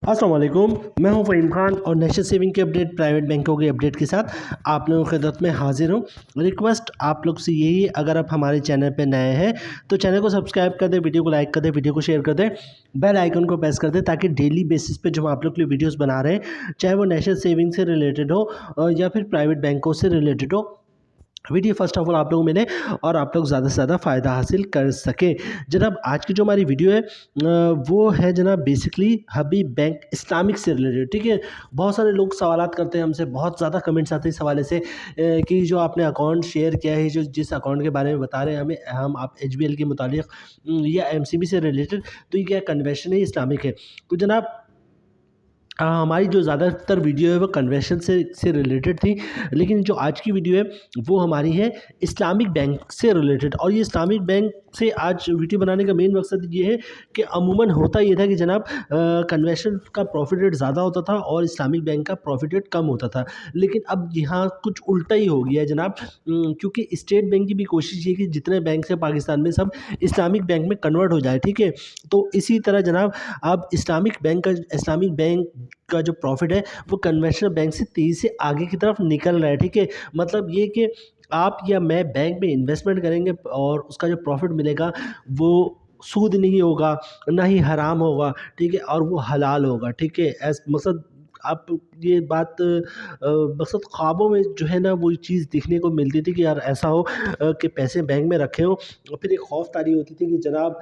अस्सलाम वालेकुम, मैं हूं फ़हीम खान और नेशनल सेविंग के अपडेट, प्राइवेट बैंकों के अपडेट के साथ आप लोगों की खिदमत में हाजिर हूं। रिक्वेस्ट आप लोग से यही है, अगर आप हमारे चैनल पे नए हैं तो चैनल को सब्सक्राइब कर दें, वीडियो को लाइक कर दें, वीडियो को शेयर कर दें, बेल आइकन को प्रेस कर दें ताकि डेली बेसिस पे जो हम आप लोग के लिए वीडियोस बना रहे हैं, चाहे वो नेशनल सेविंग से रिलेटेड हो या फिर प्राइवेट बैंकों से रिलेटेड हो, वीडियो फर्स्ट ऑफ ऑल आप लोगों को मिले और आप लोग ज़्यादा से ज़्यादा फ़ायदा हासिल कर सकें। जनाब आज की जो हमारी वीडियो है वो है जनाब बेसिकली हबीब बैंक इस्लामिक से रिलेटेड, ठीक है। बहुत सारे लोग सवालात करते हैं हमसे, बहुत ज़्यादा कमेंट्स आते हैं इस हवाले से कि जो आपने अकाउंट शेयर किया है, जो जिस अकाउंट के बारे में बता रहे हैं हमें, हम आप एचबीएल के मुतालिक या एमसीबी से रिलेटेड, तो ये क्या कन्वेंशन है, इस्लामिक है। तो जनाब हमारी जो ज़्यादातर वीडियो है वो कन्वेंशन से रिलेटेड थी, लेकिन जो आज की वीडियो है वो हमारी है इस्लामिक बैंक से रिलेटेड। और ये इस्लामिक बैंक से आज वीडियो बनाने का मेन मकसद ये है कि अमूमन होता ये था कि जनाब कन्वेंशन का प्रॉफिट रेट ज़्यादा होता था और इस्लामिक बैंक का प्रॉफिट रेट कम होता था, लेकिन अब यहाँ कुछ उल्टा ही हो गया है जनाब। क्योंकि स्टेट बैंक की भी कोशिश ये कि जितने बैंक है पाकिस्तान में सब इस्लामिक बैंक में कन्वर्ट हो जाए, ठीक है। तो इसी तरह जनाब अब इस्लामिक बैंक का जो प्रॉफिट है वो कन्वेंशनल बैंक से तेज़ी से आगे की तरफ निकल रहा है, ठीक है। मतलब ये कि आप या मैं बैंक में इन्वेस्टमेंट करेंगे और उसका जो प्रॉफिट मिलेगा वो सूद नहीं होगा, ना ही हराम होगा, ठीक है, और वो हलाल होगा, ठीक है। ऐस मकसद आप ये बात मकसद ख्वाबों में जो है ना वो चीज़ देखने को मिलती थी कि यार ऐसा हो कि पैसे बैंक में रखे हो, और फिर एक खौफ तारी होती थी कि जनाब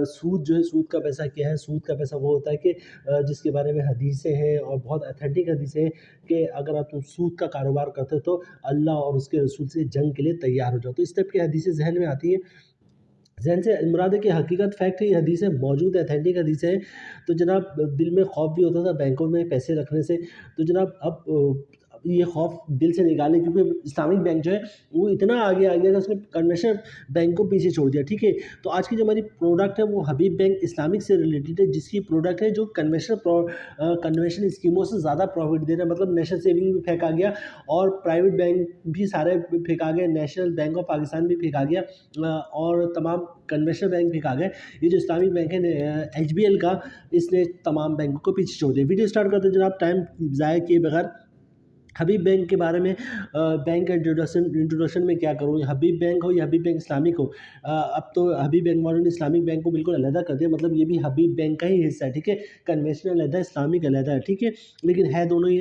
सूद जो है, सूद का पैसा क्या है। सूद का पैसा वो होता है कि जिसके बारे में हदीसें हैं और बहुत ऑथेंटिक हदीसें हैं कि अगर आप तुम सूद का कारोबार करते हो तो अल्लाह और उसके रसूल से जंग के लिए तैयार हो जाओ। तो इस टाइप की हदीसें जहन में आती हैं। ज़हन से मुराद है कि हकीकत फैक्ट है, ये हदीसें मौजूद है, ऑथेंटिक हदीसें हैं। तो जनाब दिल में खौफ भी होता था बैंकों में पैसे रखने से। तो जनाब अब ये खौफ दिल से निकालें, क्योंकि इस्लामिक बैंक जो है वो इतना आगे आ गया कि उसने कन्वेंशनल बैंक को पीछे छोड़ दिया, ठीक है। तो आज की जो हमारी प्रोडक्ट है वो हबीब बैंक इस्लामिक से रिलेटेड है, जिसकी प्रोडक्ट है जो कन्वेंशनल स्कीमों से ज़्यादा प्रॉफिट दे रहा है। मतलब नेशनल सेविंग भी फेंका गया और प्राइवेट बैंक भी सारे फेंका गए, नेशनल बैंक ऑफ पाकिस्तान भी फेंका गया और तमाम कन्वेंशनल बैंक फेंका गए। ये जो इस्लामिक बैंक है एचबीएल का, इसने तमाम बैंकों को पीछे छोड़ दिया। वीडियो स्टार्ट करते हैं जनाब टाइम ज़ाया किए बगैर। हबीब बैंक के बारे में बैंक इंट्रोडक्शन में क्या करूँ, हबीब बैंक हो या हबीब बैंक इस्लामिक हो, अब तो हबीब बैंक वालों ने इस्लामिक बैंक को बिल्कुल अलहदा कर दिया। मतलब ये भी हबीब बैंक का ही हिस्सा है, ठीक है। कन्वेंशनल अलहदा है, इस्लामिक अलहदा है, ठीक है, लेकिन है दोनों ही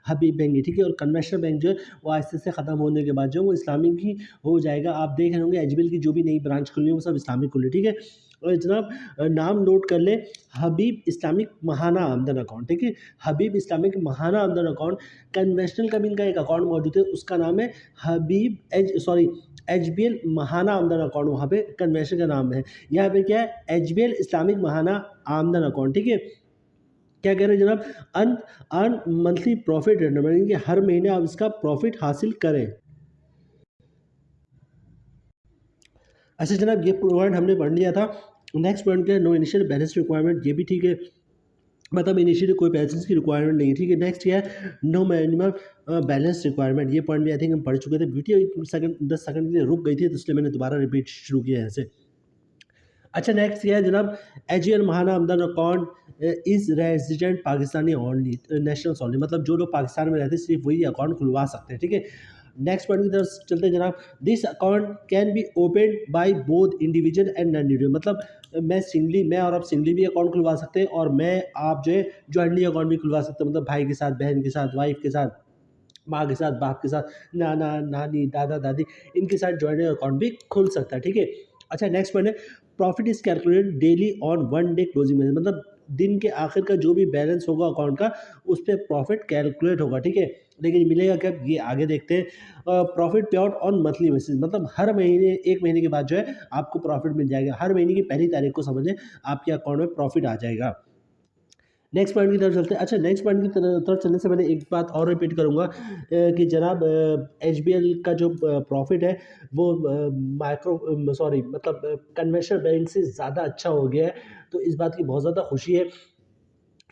हबीब बैंक ही, ठीक है। और कन्वेंशनल बैंक जो है वो आहिस्ते से ख़त्म होने के बाद जो है वो इस्लामिक ही हो जाएगा। आप देख रहे होंगे एचबीएल की जो भी नई ब्रांच खुली है वो सब इस्लामिक खुली, ठीक है। और जनाब नाम नोट कर लें, हबीब इस्लामिक महाना आमदन अकाउंट, ठीक है। हबीब इस्लामिक महाना आमदन अकाउंट, कन्वेंशनल का भी इनका एक अकाउंट मौजूद है, उसका नाम है एचबीएल महाना आमदन अकाउंट, वहाँ पे कन्वेंशन का नाम है। यहाँ पे क्या है, एचबीएल इस्लामिक महाना आमदन अकाउंट, ठीक है। क्या कह रहे हैं जनाब, अर्न मंथली प्रॉफिट, यानी कि हर महीने आप इसका प्रॉफिट हासिल करें। अच्छा जनाब, ये पॉइंट हमने पढ़ लिया था। नेक्स्ट पॉइंट क्या है, नो इनिशियल बैलेंस रिक्वायरमेंट, ये भी ठीक है, मतलब इनिशियली कोई बैलेंस की रिक्वायरमेंट नहीं है, ठीक है। नेक्स्ट क्या है, नो मिनिमम बैलेंस रिक्वायरमेंट, ये पॉइंट भी आई थिंक हम पढ़ चुके थे। वीडियो 10 सेकंड के लिए रुक गई थी, तो इसलिए मैंने दोबारा रिपीट शुरू किया है ऐसे। अच्छा नेक्स्ट क्या है जनाब, एचबीएल महाना आमदन account is resident Pakistani only, nationals only, मतलब जो लोग पाकिस्तान में रहते हैं सिर्फ वही अकाउंट खुलवा सकते हैं, ठीक है। नेक्स्ट पॉइंट की तरफ चलते हैं जनाब, this account can be open by both individual and non individual, मतलब मैं और आप सिंगली भी अकाउंट खुलवा सकते हैं और मैं आप जो है जॉइंटली अकाउंट भी खुलवा सकते हैं, मतलब भाई के साथ, बहन के साथ, वाइफ के साथ, माँ के साथ, बाप के साथ, नाना नानी, दादा दादी, इनके साथ जॉइंट अकाउंट भी खुल सकता है, ठीक है। अच्छा नेक्स्ट पॉइंट है, profit is calculated daily on one day closing balance, मतलब दिन के आखिर का जो भी बैलेंस होगा अकाउंट का उस पर प्रॉफिट कैलकुलेट होगा, ठीक है। लेकिन मिलेगा क्या, ये आगे देखते हैं। प्रॉफिट पे आउट ऑन मंथली बेसिस, मतलब हर महीने, एक महीने के बाद जो है आपको प्रॉफिट मिल जाएगा, हर महीने की पहली तारीख को समझें आपके अकाउंट में प्रॉफिट आ जाएगा। नेक्स्ट पॉइंट की तरफ चलते हैं। अच्छा नेक्स्ट पॉइंट की तरफ चलने से पहले एक बात और रिपीट करूँगा कि जनाब एचबीएल का जो प्रॉफिट है वो मतलब कन्वेंशनल बैंक से ज़्यादा अच्छा हो गया है, तो इस बात की बहुत ज़्यादा खुशी है।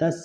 10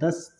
10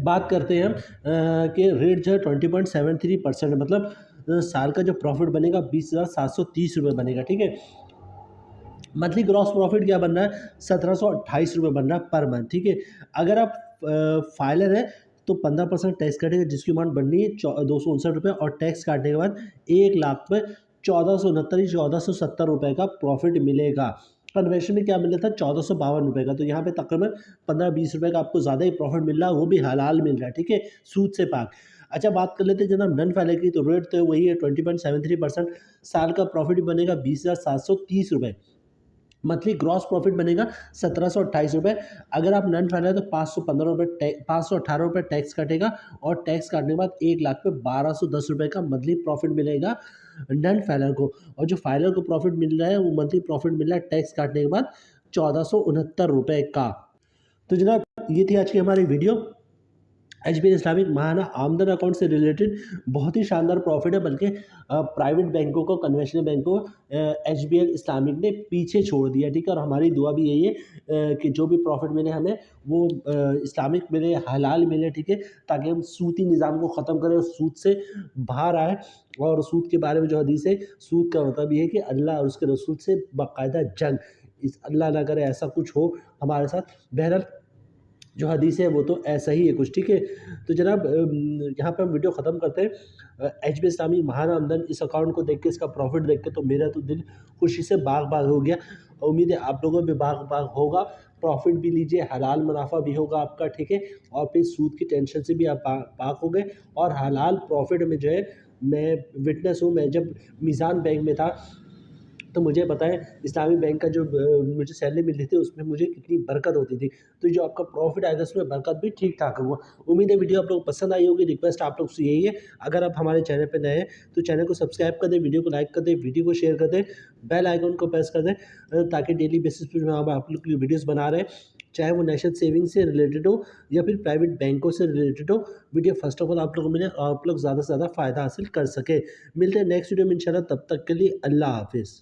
बात करते हैं हम कि रेट जो है 20.73% है, मतलब साल का जो प्रॉफिट बनेगा 20,730 बनेगा, ठीक है। मंथली ग्रॉस प्रॉफिट क्या बन रहा है, 1728 बन रहा है पर मंथ, ठीक है। अगर आप फाइलर है तो 15% टैक्स काटेगा, जिसकी अमाउंट बननी है 259 और टैक्स काटने के बाद 1 लाख पे 1470 का प्रॉफिट मिलेगा। कन्वेंशन में क्या मिल रहा था, 1452 का, तो यहाँ पे तकरीबन 15-20 का आपको ज़्यादा ही प्रॉफिट मिल रहा है, वो भी हलाल मिल रहा है, ठीक है, सूद से पाक। अच्छा, बात कर लेते हैं जनाब नन फाइलर की, तो रेट तो वही है 20.73%, साल का प्रॉफिट बनेगा 20,730। मंथली ग्रॉस प्रॉफिट बनेगा 1728। अगर आप नन फाइलर तो 515 518 टैक्स काटेगा, और टैक्स काटने के बाद 1 लाख पे 1210 का मंथली प्रॉफिट मिलेगा नन फाइलर को। और जो फाइलर को प्रॉफिट मिल रहा है वो मंथली प्रॉफिट मिल रहा है टैक्स काटने के बाद 1469 का। तो जनाब ये थी आज की हमारी वीडियो। एचबीएल इस्लामिक महाना आमदन अकाउंट से रिलेटेड बहुत ही शानदार प्रॉफिट है, बल्कि प्राइवेट बैंकों को, कन्वेंशनल बैंकों को एचबीएल इस्लामिक ने पीछे छोड़ दिया, ठीक है। और हमारी दुआ भी यही है कि जो भी प्रॉफिट मिले हमें वो इस्लामिक मिले, हलाल मिले, ठीक है, ताकि हम सूदी निज़ाम को ख़त्म करें और सूद से बाहर आए। और सूद के बारे में जो हदीस है, सूद का मतलब ये है कि अल्लाह और उसके रसूल से बाकायदा जंग, इस अल्लाह ना करे ऐसा कुछ हो हमारे साथ। बहरहाल जो हदीस है वो तो ऐसा ही है कुछ, ठीक है। तो जनाब यहाँ पे हम वीडियो ख़त्म करते हैं। एचबीएल इस्लामी महाना आमदन, इस अकाउंट को देख के, इसका प्रॉफिट देख के तो मेरा तो दिल खुशी से बाग बाग हो गया। उम्मीद है आप लोगों में बाग बाग होगा, प्रॉफिट भी लीजिए, हलाल मुनाफा भी होगा आपका, ठीक है। और फिर सूद की टेंशन से भी आप पाक हो गए, और हलाल प्रॉफिट में जो है मैं विटनेस हूँ। मैं जब मीज़ान बैंक में था तो मुझे बताएं इस्लामी बैंक का जो मुझे सैलरी मिलती थी उसमें मुझे कितनी बरकत होती थी। तो जो आपका प्रॉफिट आएगा उसमें बरकत भी ठीक ठाक होगा। उम्मीद है वीडियो आप लोग को पसंद आई होगी। रिक्वेस्ट आप लोग से यही है, अगर आप हमारे चैनल पर नए हैं तो चैनल को सब्सक्राइब कर दें, वीडियो को लाइक कर दें, वीडियो को शेयर कर दें, बेल आइकन को प्रेस कर दें, ताकि डेली बेसिस पर जो हम आप लोग के लिए वीडियोज़ बना रहे हैं, चाहे वो नेशनल सेविंग से रिलेटेड हो या फिर प्राइवेट बैंकों से रिलेटेड हो, वीडियो फर्स्ट ऑफ ऑल आप लोगों को मिले और आप लोग ज़्यादा से ज़्यादा फ़ायदा हासिल कर सके। मिलते हैं नेक्स्ट वीडियो में इंशाल्लाह, तब तक के लिए अल्लाह हाफिज़।